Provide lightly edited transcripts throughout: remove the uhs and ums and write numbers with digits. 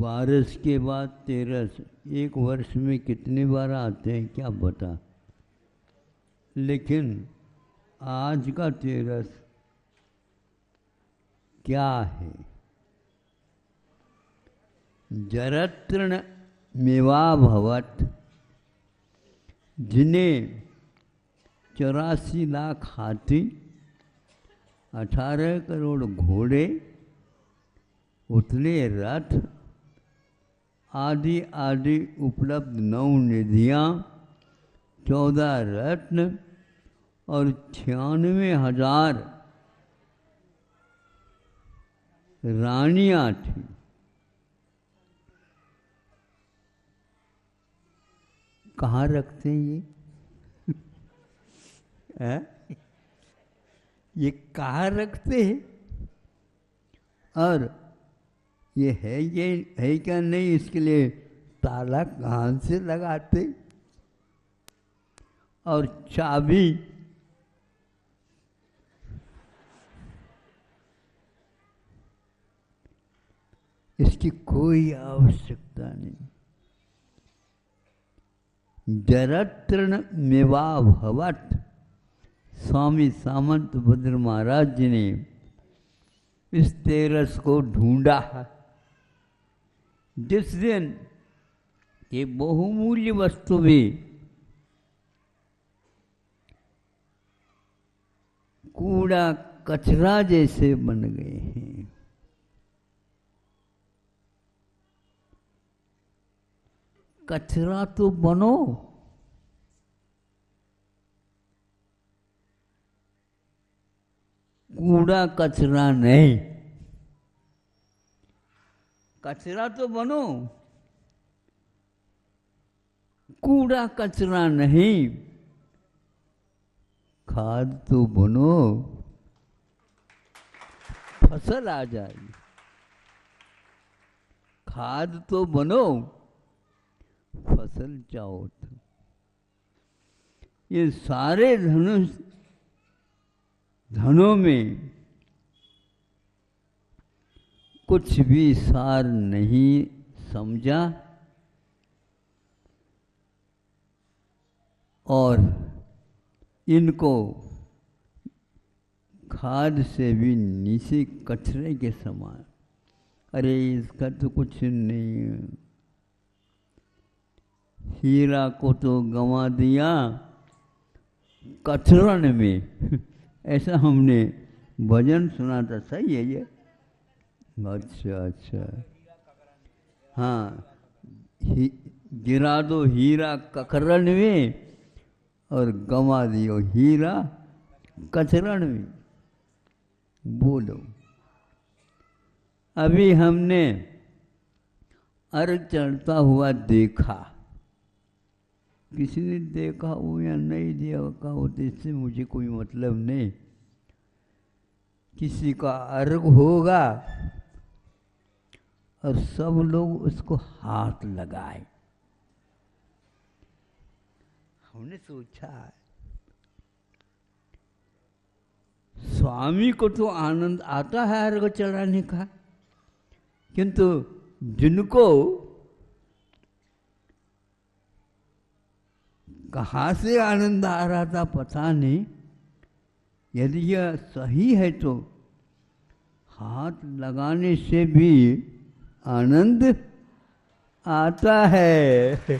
बारिश के बाद तेरस एक वर्ष में कितनी बार आते हैं क्या पता, लेकिन आज का तेरस क्या है? जरतृण मेवा भवत, जिन्हें 84 लाख हाथी, 18 करोड़ घोड़े, उतने रथ आदि आदि उपलब्ध 9 निधियाँ, 14 रत्न और 96,000 रानियाँ थीं। कहाँ रखते हैं ये? ये कहाँ रखते हैं? और ये है क्या नहीं, इसके लिए ताला कहाँ से लगाते? और चाबी इसकी कोई आवश्यकता नहीं। जरतृण मेवा भवत, स्वामी सामंत भद्र महाराज जी ने इस तेरस को ढूंढा। जिस दिन ये बहुमूल्य वस्तु भी कूड़ा कचरा जैसे बन गए हैं, कचरा तो बनो, कूड़ा कचरा नहीं। कचरा तो बनो, कूड़ा कचरा नहीं। खाद तो बनो, फसल आ जाएगी। खाद तो बनो, फसल चाहो तो। ये सारे धनों में कुछ भी सार नहीं समझा और इनको खाद से भी नीचे कचरे के समान। अरे इसका तो कुछ नहीं है, हीरा को तो गंवा दिया कचरन में। ऐसा हमने भजन सुना था, सही है ये? अच्छा अच्छा, हाँ, गिरा दो हीरा ककरन में और गंवा दियो हीरा कचरन में। बोलो, अभी हमने अर्घ चढ़ता हुआ देखा, किसी ने देखा हो या नहीं देखा हो तो इससे मुझे कोई मतलब नहीं। किसी का अर्घ होगा और सब लोग उसको हाथ लगाए। हमने सोचा स्वामी को तो आनंद आता है अर्घ चढ़ाने का, किंतु जिनको कहाँ से आनंद आ रहा था पता नहीं। यदि यह सही है तो हाथ लगाने से भी आनंद आता है।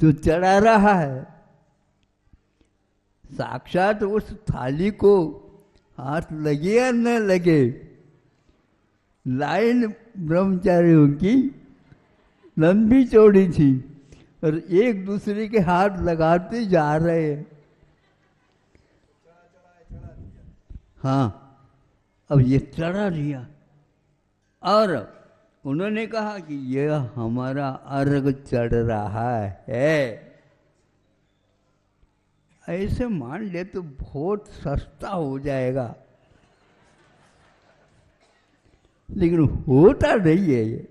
तो चढ़ा रहा है, साक्षात उस थाली को हाथ लगे या न लगे, लाइन ब्रह्मचारियों की लंबी चौड़ी थी और एक दूसरे के हाथ लगाते जा रहे हैं। हाँ, अब ये चढ़ा दिया और उन्होंने कहा कि यह हमारा अर्घ चढ़ रहा है। ऐसे मान ले तो बहुत सस्ता हो जाएगा, लेकिन होता नहीं है ये।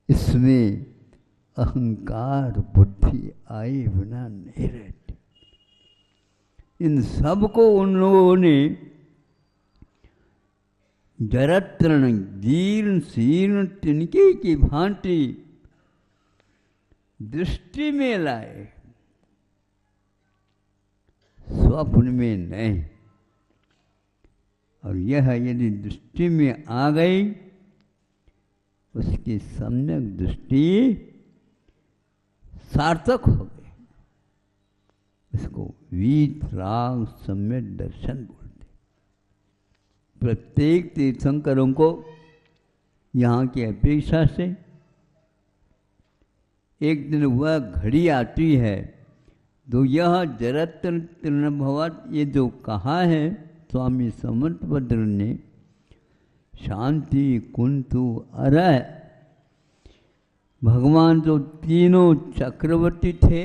इसमें अहंकार बुद्धि आए बिना नहीं रहती। इन सब को उन लोगों ने जरत्रण जीर्ण शीर्ण तिनके की भांति दृष्टि में लाए, स्वप्न में नहीं। और यह यदि दृष्टि में आ गई, उसकी सम्यक दृष्टि सार्थक हो गई। इसको वीतराग सम्यक दर्शन बोलते। प्रत्येक तीर्थंकरों को यहाँ की अपेक्षा से एक दिन वह घड़ी आती है, तो यह जरत्र तृणभवत, ये जो कहा है स्वामी समंतभद्र ने, शांति कुंतु अरह, भगवान जो तीनों चक्रवर्ती थे,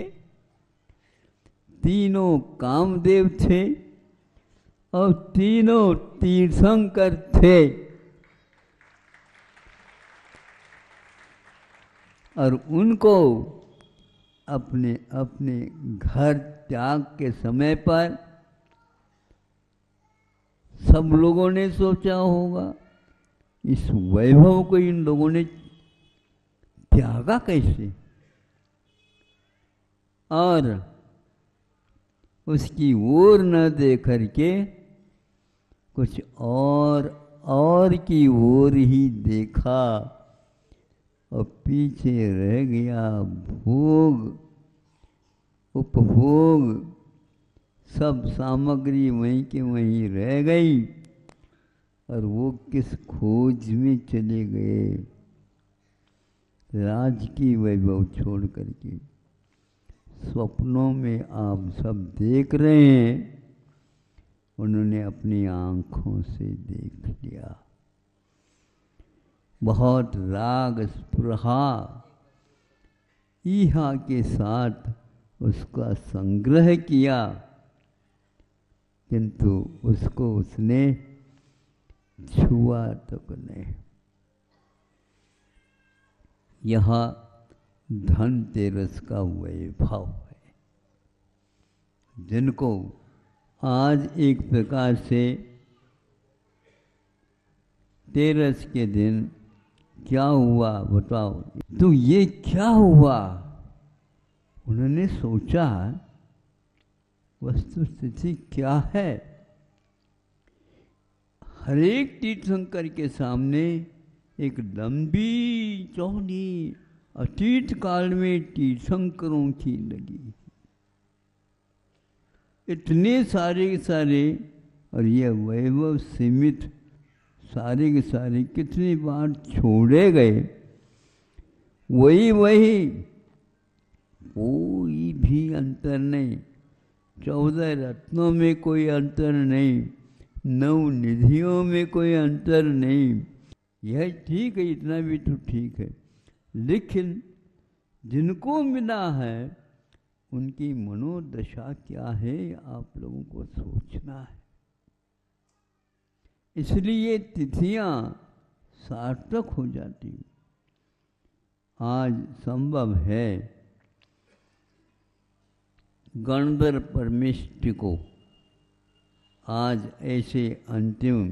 तीनों कामदेव थे और तीनों तीर्थंकर थे, और उनको अपने अपने घर त्याग के समय पर सब लोगों ने सोचा होगा, इस वैभव को इन लोगों ने त्यागा कैसे, और उसकी ओर न देख करके कुछ और की ओर ही देखा, और पीछे रह गया भोग उपभोग, सब सामग्री वहीं के वहीं रह गई, और वो किस खोज में चले गए, राजकीय वैभव छोड़ करके। स्वप्नों में आप सब देख रहे हैं, उन्होंने अपनी आंखों से देख लिया। बहुत राग स्पृहा ईहा के साथ उसका संग्रह किया, किंतु उसको उसने छुआ तक नहीं। यह धनतेरस का वैभव है, जिनको आज एक प्रकार से तेरस के दिन क्या हुआ बताओ, तो ये क्या हुआ, उन्होंने सोचा वस्तुस्थिति क्या है। हर एक तीर्थंकर के सामने एक लंबी चौड़ी अतीत काल में तीर्थंकरों की लगी, इतने सारे के सारे, और ये वैभव सीमित सारे के सारे कितनी बार छोड़े गए, वही कोई भी अंतर नहीं, 14 रत्नों में कोई अंतर नहीं, 9 निधियों में कोई अंतर नहीं। यह ठीक है, इतना भी तो ठीक है, लेकिन जिनको मिला है उनकी मनोदशा क्या है, आप लोगों को सोचना है। इसलिए तिथियां सार्थक हो जाती। आज संभव है गणधर परमेष्टि को आज ऐसे अंतिम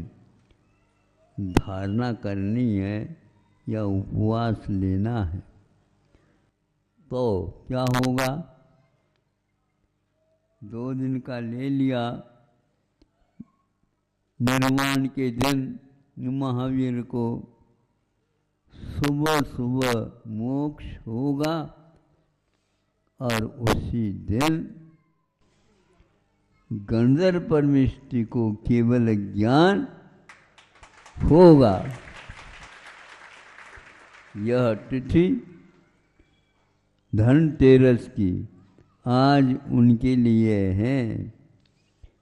धारणा करनी है या उपवास लेना है, तो क्या होगा, 2 दिन का ले लिया, निर्वाण के दिन महावीर को सुबह सुबह मोक्ष होगा, और उसी दिन गंधर्व परमेष्टि को केवल ज्ञान होगा। यह तिथि धनतेरस की आज उनके लिए है,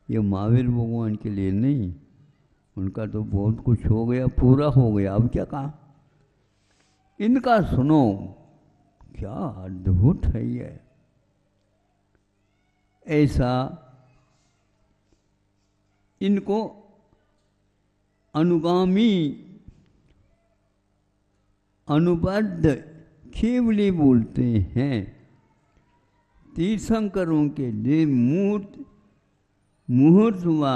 ये महावीर भगवान के लिए नहीं। उनका तो बहुत कुछ हो गया, पूरा हो गया, अब क्या कहा। इनका सुनो, क्या अद्भुत है ये। ऐसा इनको अनुगामी अनुबद्ध केवली बोलते हैं। तीर्थंकरों के लिए मूर्त मुहूर्त हुआ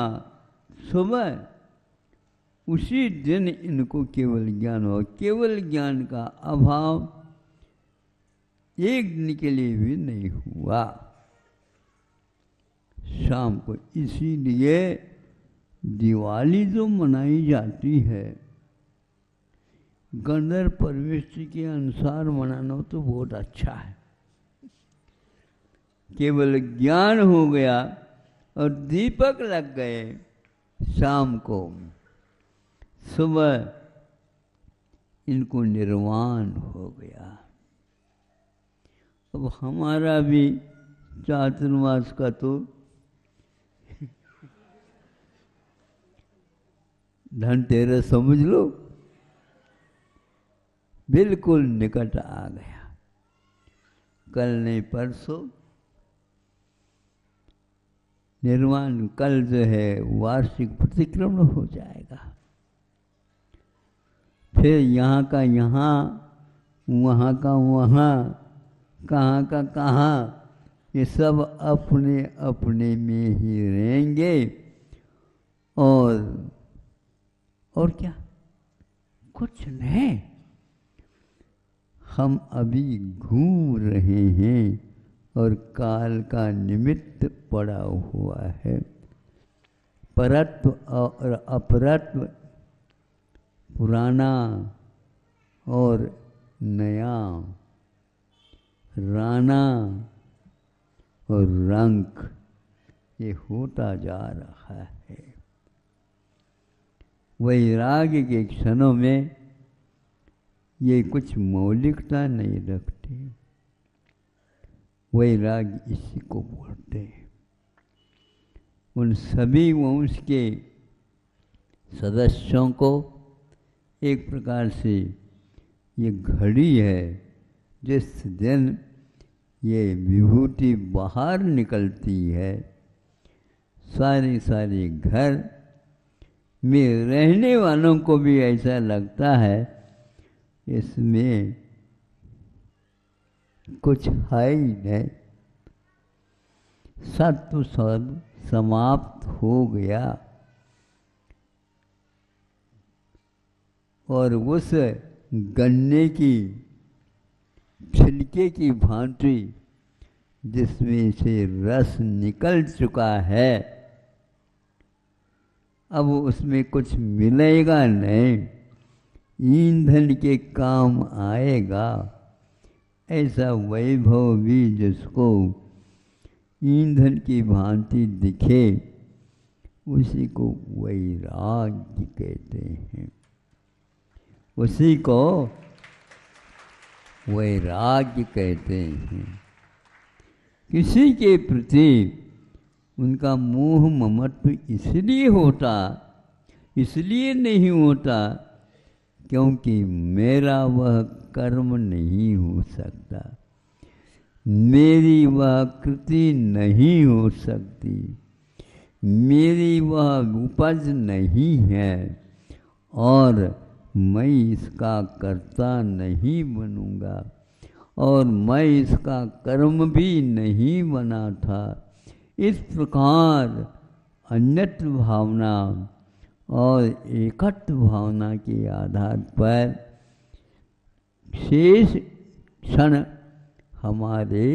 सुबह, उसी दिन इनको केवल ज्ञान हो। केवल ज्ञान का अभाव एक दिन के लिए भी नहीं हुआ। शाम को इसीलिए दिवाली जो मनाई जाती है, गंधर्व प्रवृत्ति के अनुसार मनाना तो बहुत अच्छा है। केवल ज्ञान हो गया और दीपक लग गए शाम को, सुबह इनको निर्वाण हो गया। अब हमारा भी चातुर्मास का तो धनतेरस समझ लो बिल्कुल निकट आ गया। कल नहीं परसों निर्वाण, कल जो है वार्षिक प्रतिक्रमण हो जाएगा। फिर यहाँ का यहाँ, वहाँ का वहाँ, कहाँ का कहाँ, ये सब अपने अपने में ही रहेंगे। और क्या, कुछ नहीं। हम अभी घूम रहे हैं और काल का निमित्त पड़ा हुआ है। परत्व और अपरत्व, पुराना और नया, राना और रंग, ये होता जा रहा है। वैराग्य के क्षणों में ये कुछ मौलिकता नहीं रखते। वैराग्य इसी को बोलते हैं। उन सभी वंश के सदस्यों को एक प्रकार से ये घड़ी है जिस दिन ये विभूति बाहर निकलती है। सारे घर में रहने वालों को भी ऐसा लगता है इसमें कुछ है ही नहीं, सत्व सब समाप्त हो गया। और उस गन्ने की छिलके की भांति जिसमें से रस निकल चुका है, अब उसमें कुछ मिलेगा नहीं, ईंधन के काम आएगा। ऐसा वैभव भी जिसको ईंधन की भांति दिखे, उसी को वैराग्य कहते हैं। उसी को वैराग्य कहते हैं। किसी के प्रति उनका मोह ममत्व इसलिए नहीं होता क्योंकि मेरा वह कर्म नहीं हो सकता, मेरी वह कृति नहीं हो सकती, मेरी वह उपज नहीं है और मैं इसका कर्ता नहीं बनूंगा और मैं इसका कर्म भी नहीं बना था। इस प्रकार अन्यत्व भावना और एकत्व भावना के आधार पर शेष क्षण हमारे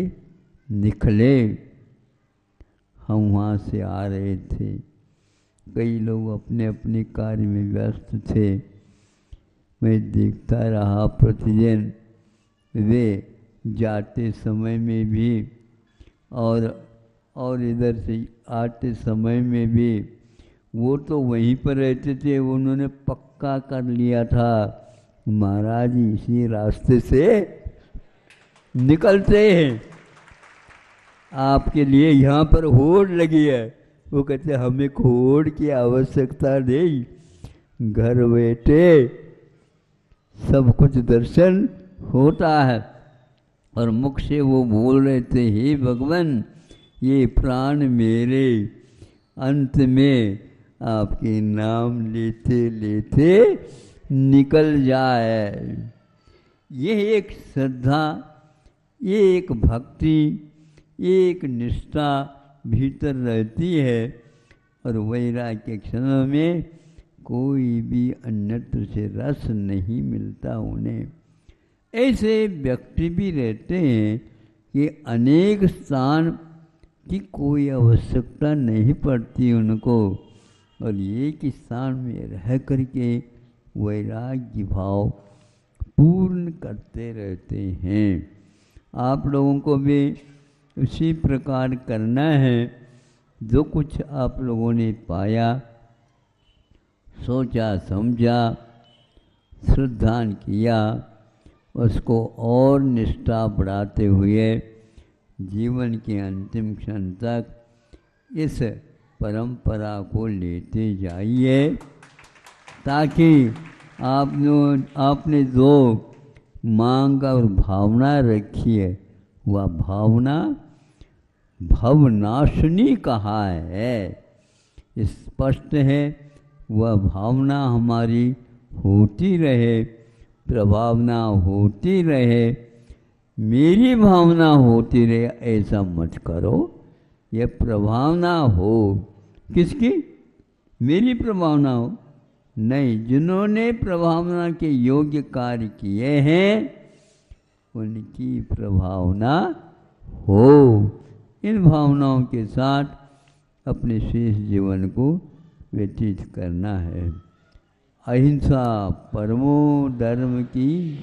निकले। हम वहाँ से आ रहे थे, कई लोग अपने अपने कार्य में व्यस्त थे। मैं देखता रहा प्रतिदिन वे जाते समय में भी और इधर से आते समय में भी। वो तो वहीं पर रहते थे, उन्होंने पक्का कर लिया था महाराज इसी रास्ते से निकलते हैं, आपके लिए यहाँ पर होड़ लगी है। वो कहते हमें होड़ की आवश्यकता नहीं, घर बैठे सब कुछ दर्शन होता है। और मुख से वो बोल रहे थे, हे भगवान ये प्राण मेरे अंत में आपके नाम लेते लेते निकल जाए। ये एक श्रद्धा, ये एक भक्ति, ये एक निष्ठा भीतर रहती है और वैराग्य के क्षणों में कोई भी अन्यत्र से रस नहीं मिलता उन्हें। ऐसे व्यक्ति भी रहते हैं कि अनेक स्थान की कोई आवश्यकता नहीं पड़ती उनको, और एक स्थान में रह करके वैराग्य भाव पूर्ण करते रहते हैं। आप लोगों को भी उसी प्रकार करना है। जो कुछ आप लोगों ने पाया, सोचा, समझा, श्रद्धान किया, उसको और निष्ठा बढ़ाते हुए जीवन के अंतिम क्षण तक इस परंपरा को लेते जाइए, ताकि आपने जो मांग और भावना रखी है वह भावना भवनाशिनी कहा है, स्पष्ट है। वह भावना हमारी होती रहे, प्रभावना होती रहे, मेरी भावना होती रहे, ऐसा मत करो। यह प्रभावना हो किसकी? मेरी प्रभावना हो नहीं। जिन्होंने प्रभावना के योग्य कार्य किए हैं उनकी प्रभावना हो। इन भावनाओं के साथ अपने शेष जीवन को व्यतीत करना है। अहिंसा परमो धर्म की